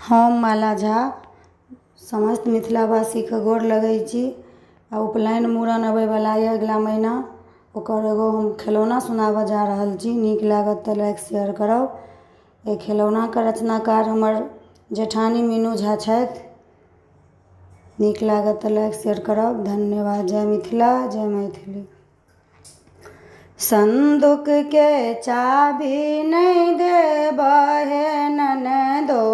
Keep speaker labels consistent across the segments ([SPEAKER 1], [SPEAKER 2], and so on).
[SPEAKER 1] हम माला झा समस्त मिथिलावासी के गोर लगै छी। उपनयन मूड़न अबैवला यऽ अगिला महीना, ओकर एगो हम खिलौना सुनाबऽ जा रहल छी। नीक लागत तऽ लाइक शेयर करब। एहि खिलौनाके रचनाकार हमर जेठानी मीनू झा छथि। नीक लागत तऽ लाइक शेयर करब। धन्यवाद। जय मिथिला, जय मैथिली। संदूक के चाभी नहीं देबऽ हे ननदो,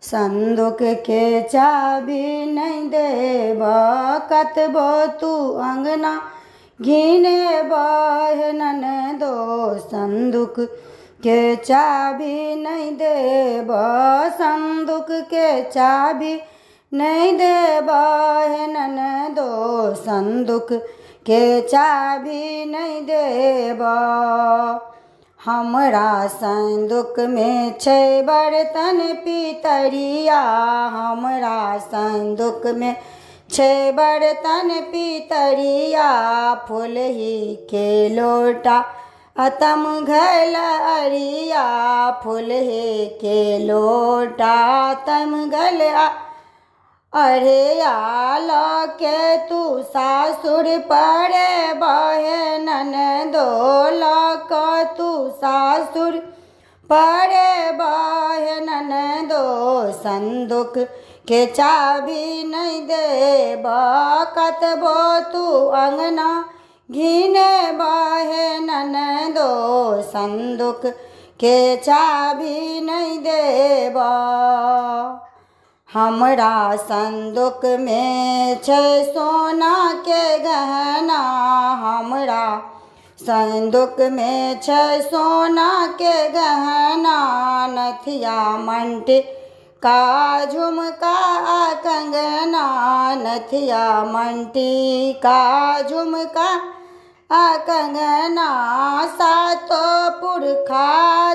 [SPEAKER 1] संदूक के चाभी नहीं देबऽ, कतबो तू अंगना घिनेबऽ हे ननदो, संदूक के चाभी नहीं देबऽ, संदूक के चाभी नहीं देबऽ हे ननदो, संदूक के चाभी नहीं देबऽ। हमरा संदूक में छै बर्तन पितरिया, हमरा संदूक में छै बर्तन पितरिया, फुलही के लोटा तमघैल अरिया, फुलही के लोटा तमघैल अरिया, लऽ के तू सासुर परेबऽ हे ननदो, लऽ के तू सासुर परेबऽ हे ननदो, संदूक के चाभी नहीं देबऽ, कतबो तू अंगना घिनेबऽ हे ननदो, संदूक के चाभी नहीं देबऽ। हमरा संदूक में छै सोना के गहना, हमरा संदूक में छै सोना के गहना, नथिया मंटी का झुमका कंगना, नथिया मंटी का झुमका कंगना, सातो पुरखा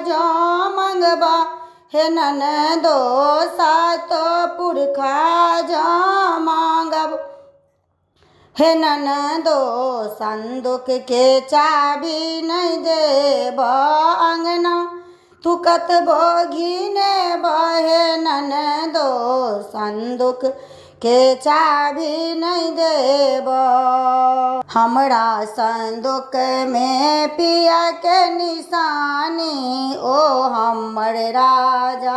[SPEAKER 1] जो मंगबा हे ननदो, सातो पुरखा जो मांगब हे ननदो, संदूक के चाभी नहीं देबऽ, अंगना तू कतबो घिनेबऽ हे ननदो, संदूक के चाभी नहीं देबऽ। हमरा संदूक में पिया के निशानी, ओ हमर राजा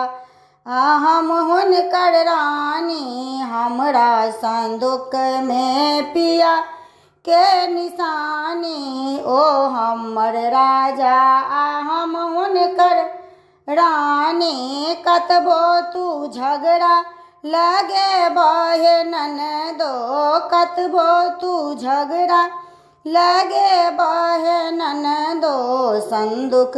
[SPEAKER 1] हम हुनकर रानी, हमरा संदूक में पिया के निशानी, ओ हमर राजा हम हुनकर रानी, कतबो तू झगड़ा लगेबऽ हे ननदो, कतबो तू झगड़ा लगेबऽ हे ननदो, संदूक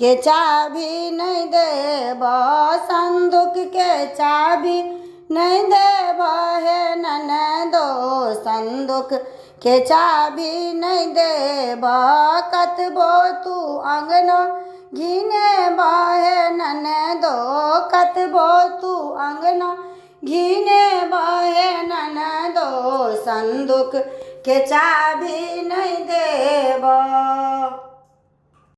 [SPEAKER 1] के चाभी नहीं देबऽ, संदूक के चाभी नहीं देबऽ हे ननदो, संदूक के चाभी नहीं देबऽ, कतबो तू अंगना घिनेबऽ हे ननदो, कतबो तू अंगना घिनेबऽ हे ननदो, संदूक के चाभी नहीं देबऽ।